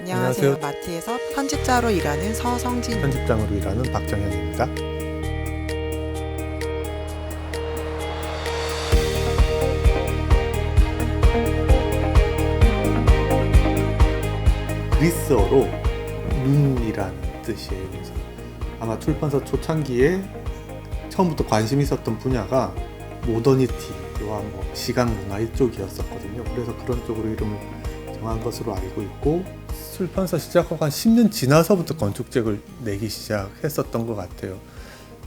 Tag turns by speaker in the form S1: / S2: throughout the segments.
S1: 안녕하세요. 마트에서 편집자로 일하는 서성진
S2: 편집장으로 일하는 박정현입니다. 그리스어로 눈이라는 뜻이에요. 그래서 아마 출판사 초창기에 처음부터 관심 있었던 분야가 모더니티와 시각 문화 이쪽이었었거든요. 그래서 그런 쪽으로 이름을 정한 것으로 알고 있고, 출판사 시작하고 한 10년 지나서부터 건축책을 내기 시작했었던 것 같아요.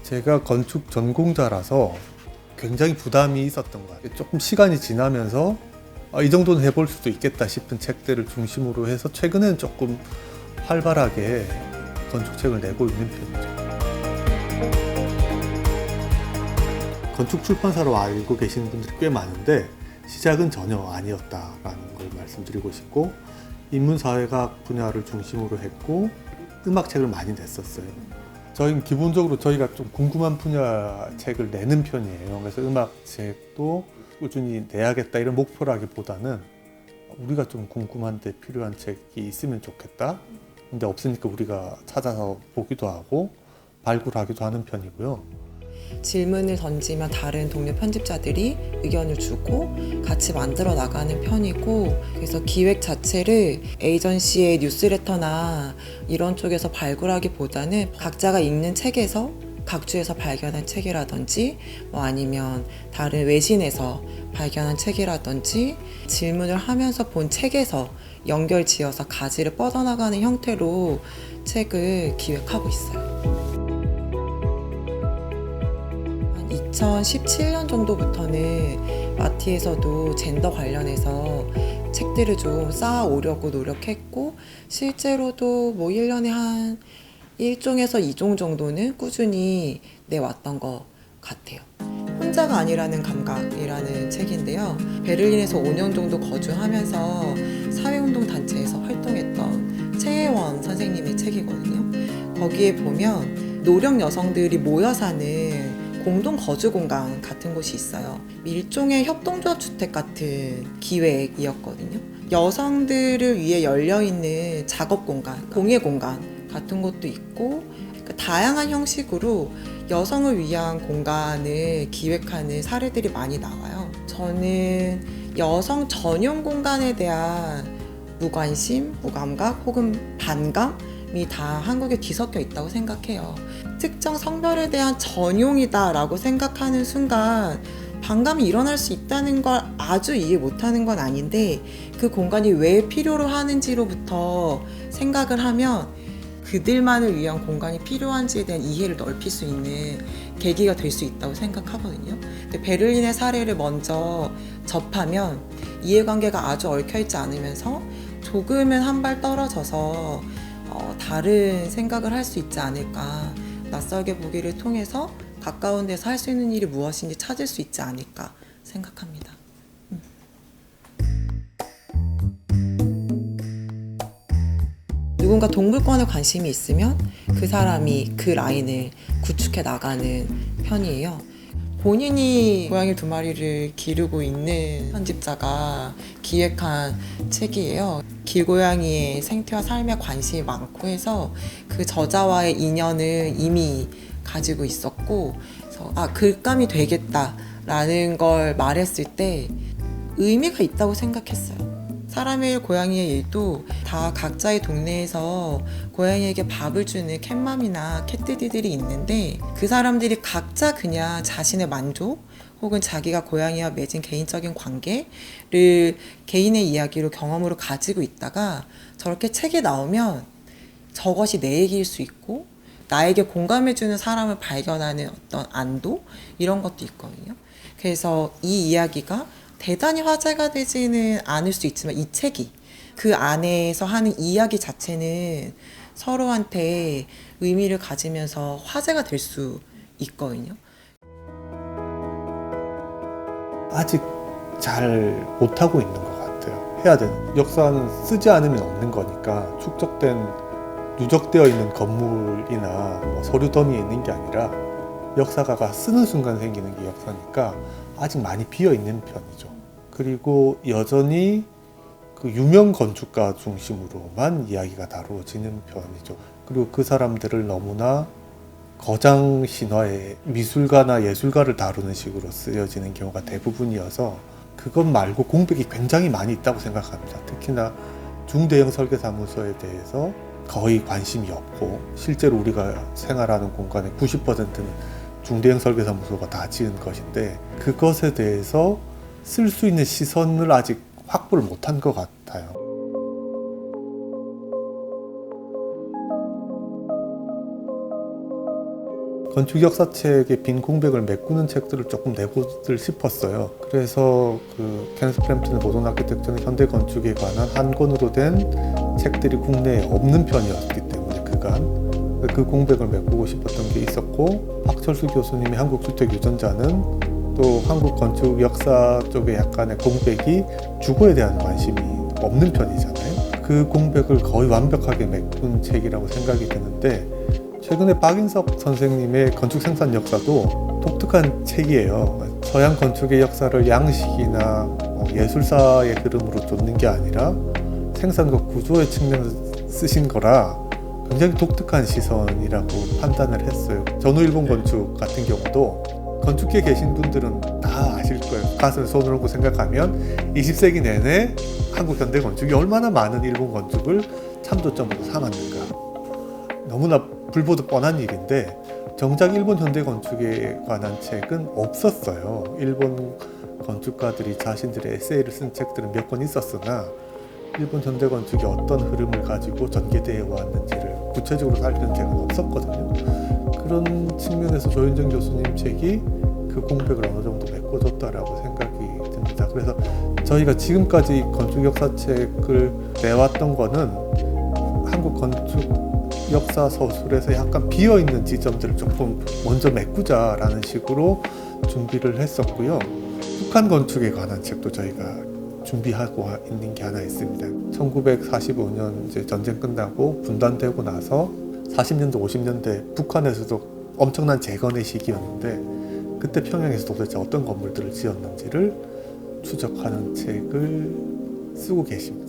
S2: 제가 건축 전공자라서 굉장히 부담이 있었던 것 같아요. 조금 시간이 지나면서 이 정도는 해볼 수도 있겠다 싶은 책들을 중심으로 해서 최근에는 조금 활발하게 건축책을 내고 있는 편이죠. 건축 출판사로 알고 계시는 분들이 꽤 많은데 시작은 전혀 아니었다라는 걸 말씀드리고 싶고, 인문사회학 분야를 중심으로 했고 음악책을 많이 냈었어요. 저희는 기본적으로 저희가 좀 궁금한 분야 책을 내는 편이에요. 그래서 음악책도 꾸준히 내야겠다 이런 목표라기보다는 우리가 좀 궁금한데 필요한 책이 있으면 좋겠다. 근데 없으니까 우리가 찾아서 보기도 하고 발굴하기도 하는 편이고요.
S1: 질문을 던지면 다른 동료 편집자들이 의견을 주고 같이 만들어 나가는 편이고, 그래서 기획 자체를 에이전시의 뉴스레터나 이런 쪽에서 발굴하기보다는 각자가 읽는 책에서 각주에서 발견한 책이라든지 아니면 다른 외신에서 발견한 책이라든지 질문을 하면서 본 책에서 연결 지어서 가지를 뻗어나가는 형태로 책을 기획하고 있어요. 2017년 정도부터는 마티에서도 젠더 관련해서 책들을 좀 쌓아오려고 노력했고, 실제로도 1년에 한 1종에서 2종 정도는 꾸준히 내왔던 것 같아요. 혼자가 아니라는 감각이라는 책인데요. 베를린에서 5년 정도 거주하면서 사회운동 단체에서 활동했던 최혜원 선생님의 책이거든요. 거기에 보면 노령 여성들이 모여 사는 공동 거주 공간 같은 곳이 있어요. 일종의 협동조합 주택 같은 기획이었거든요. 여성들을 위해 열려있는 작업 공간, 공예 공간 같은 것도 있고, 다양한 형식으로 여성을 위한 공간을 기획하는 사례들이 많이 나와요. 저는 여성 전용 공간에 대한 무관심, 무감각 혹은 반감이 다 한국에 뒤섞여 있다고 생각해요. 특정 성별에 대한 전용이다라고 생각하는 순간 반감이 일어날 수 있다는 걸 아주 이해 못하는 건 아닌데, 그 공간이 왜 필요로 하는지로부터 생각을 하면 그들만을 위한 공간이 필요한지에 대한 이해를 넓힐 수 있는 계기가 될 수 있다고 생각하거든요. 근데 베를린의 사례를 먼저 접하면 이해관계가 아주 얽혀있지 않으면서 조금은 한 발 떨어져서 다른 생각을 할 수 있지 않을까, 낯설게 보기를 통해서 가까운 데서 할 수 있는 일이 무엇인지 찾을 수 있지 않을까 생각합니다. 누군가 동물권에 관심이 있으면 그 사람이 그 라인을 구축해 나가는 편이에요. 본인이 고양이 2마리를 기르고 있는 편집자가 기획한 책이에요. 길고양이의 생태와 삶에 관심이 많고 해서 그 저자와의 인연을 이미 가지고 있었고, 그래서 글감이 되겠다라는 걸 말했을 때 의미가 있다고 생각했어요. 사람의 일, 고양이의 일도 다 각자의 동네에서 고양이에게 밥을 주는 캣맘이나 캣디디들이 있는데, 그 사람들이 각자 그냥 자신의 만족 혹은 자기가 고양이와 맺은 개인적인 관계를 개인의 이야기로 경험으로 가지고 있다가 저렇게 책이 나오면 저것이 내 얘기일 수 있고 나에게 공감해주는 사람을 발견하는 어떤 안도, 이런 것도 있거든요. 그래서 이 이야기가 대단히 화제가 되지는 않을 수 있지만 이 책이 그 안에서 하는 이야기 자체는 서로한테 의미를 가지면서 화제가 될 수 있거든요.
S2: 아직 잘 못하고 있는 것 같아요. 해야 되는. 역사는 쓰지 않으면 없는 거니까 축적된, 누적되어 있는 건물이나 서류 더미에 있는 게 아니라 역사가가 쓰는 순간 생기는 게 역사니까 아직 많이 비어 있는 편이죠. 그리고 여전히 그 유명 건축가 중심으로만 이야기가 다루어지는 편이죠. 그리고 그 사람들을 너무나 거장 신화의 미술가나 예술가를 다루는 식으로 쓰여지는 경우가 대부분이어서 그것 말고 공백이 굉장히 많이 있다고 생각합니다. 특히나 중대형 설계사무소에 대해서 거의 관심이 없고 실제로 우리가 생활하는 공간의 90%는 중대형 설계사무소가 다 지은 것인데 그것에 대해서 쓸 수 있는 시선을 아직 확보를 못한 것 같아요. 건축 역사책의 빈 공백을 메꾸는 책들을 조금 내보들 싶었어요. 그래서 그 케네스 프램튼의 모던 아키텍처는 현대 건축에 관한 한 권으로 된 책들이 국내에 없는 편이었기 때문에 그간 그 공백을 메꾸고 싶었던 게 있었고, 박철수 교수님의 한국 주택 유전자는 또 한국 건축 역사 쪽에 약간의 공백이 주거에 대한 관심이 없는 편이잖아요. 그 공백을 거의 완벽하게 메꾼 책이라고 생각이 드는데, 최근에 박인석 선생님의 건축 생산 역사도 독특한 책이에요. 서양 건축의 역사를 양식이나 예술사의 흐름으로 쫓는 게 아니라 생산과 구조의 측면에서 쓰신 거라 굉장히 독특한 시선이라고 판단을 했어요. 전후 일본 건축 같은 경우도 건축계에 계신 분들은 다 아실 거예요. 가슴에 손을 얹고 생각하면 20세기 내내 한국 현대 건축이 얼마나 많은 일본 건축을 참조점으로 삼았는가. 너무나 불보듯 뻔한 일인데 정작 일본 현대 건축에 관한 책은 없었어요. 일본 건축가들이 자신들의 에세이를 쓴 책들은 몇 권 있었으나 일본 현대 건축이 어떤 흐름을 가지고 전개되어 왔는지를 구체적으로 살피는 책은 없었거든요. 그런 측면에서 조현정 교수님 책이 그 공백을 어느 정도 메꿔줬다라고 생각이 듭니다. 그래서 저희가 지금까지 건축 역사책을 내왔던 거는 한국 건축 역사 서술에서 약간 비어있는 지점들을 조금 먼저 메꾸자라는 식으로 준비를 했었고요. 북한 건축에 관한 책도 저희가 준비하고 있는 게 하나 있습니다. 1945년 이제 전쟁 끝나고 분단되고 나서 40년대, 50년대 북한에서도 엄청난 재건의 시기였는데 그때 평양에서 도대체 어떤 건물들을 지었는지를 추적하는 책을 쓰고 계십니다.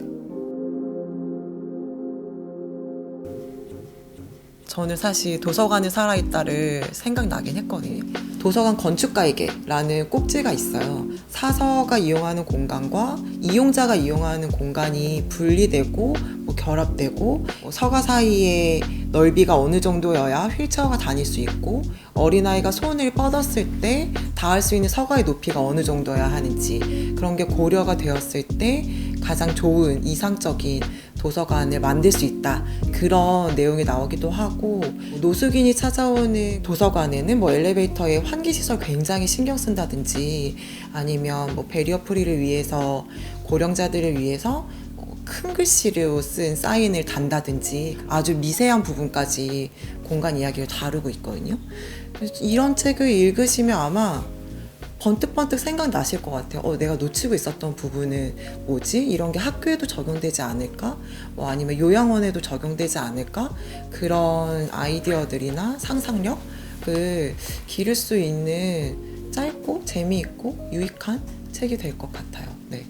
S1: 저는 사실 도서관에 살아있다를 생각나긴 했거든요. 도서관 건축가에게라는 꼭지가 있어요. 사서가 이용하는 공간과 이용자가 이용하는 공간이 분리되고 결합되고 서가 사이의 넓이가 어느 정도여야 휠체어가 다닐 수 있고 어린아이가 손을 뻗었을 때 닿을 수 있는 서가의 높이가 어느 정도여야 하는지 그런 게 고려가 되었을 때 가장 좋은 이상적인 도서관을 만들 수 있다. 그런 내용이 나오기도 하고 노숙인이 찾아오는 도서관에는 엘리베이터에 환기시설 굉장히 신경 쓴다든지 아니면 베리어 프리를 위해서 고령자들을 위해서 큰 글씨로 쓴 사인을 단다든지 아주 미세한 부분까지 공간 이야기를 다루고 있거든요. 이런 책을 읽으시면 아마 번뜩번뜩 생각나실 것 같아요. 내가 놓치고 있었던 부분은 뭐지? 이런 게 학교에도 적용되지 않을까? 아니면 요양원에도 적용되지 않을까? 그런 아이디어들이나 상상력을 기를 수 있는 짧고 재미있고 유익한 책이 될 것 같아요. 네.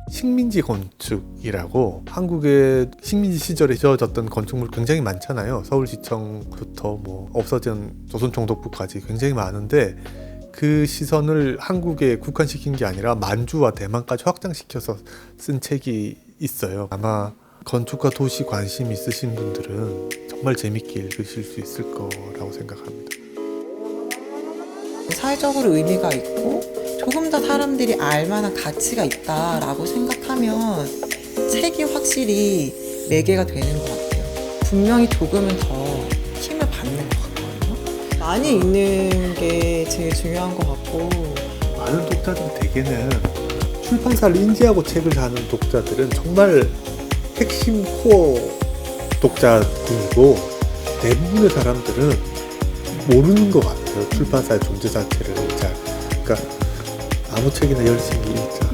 S2: 식민지 건축이라고 한국의 식민지 시절에 지어졌던 건축물 굉장히 많잖아요. 서울시청부터 없어진 조선총독부까지 굉장히 많은데 그 시선을 한국에 국한시킨 게 아니라 만주와 대만까지 확장시켜서 쓴 책이 있어요. 아마 건축과 도시 관심 있으신 분들은 정말 재밌게 읽으실 수 있을 거라고 생각합니다.
S1: 사회적으로 의미가 있고 조금 더 사람들이 알만한 가치가 있다라고 생각하면 책이 확실히 매개가 되는 것 같아요. 분명히 조금은 더 힘을 받는 것 같거든요. 많이 읽는 게 제일 중요한 것 같고
S2: 많은 독자들은 대개는 출판사를 인지하고 책을 사는 독자들은 정말 핵심 코어 독자군이고 대부분의 사람들은 모르는 것 같아요. 출판사의 존재 자체를 잘. 그러니까 아무 책이나 열심히 읽자.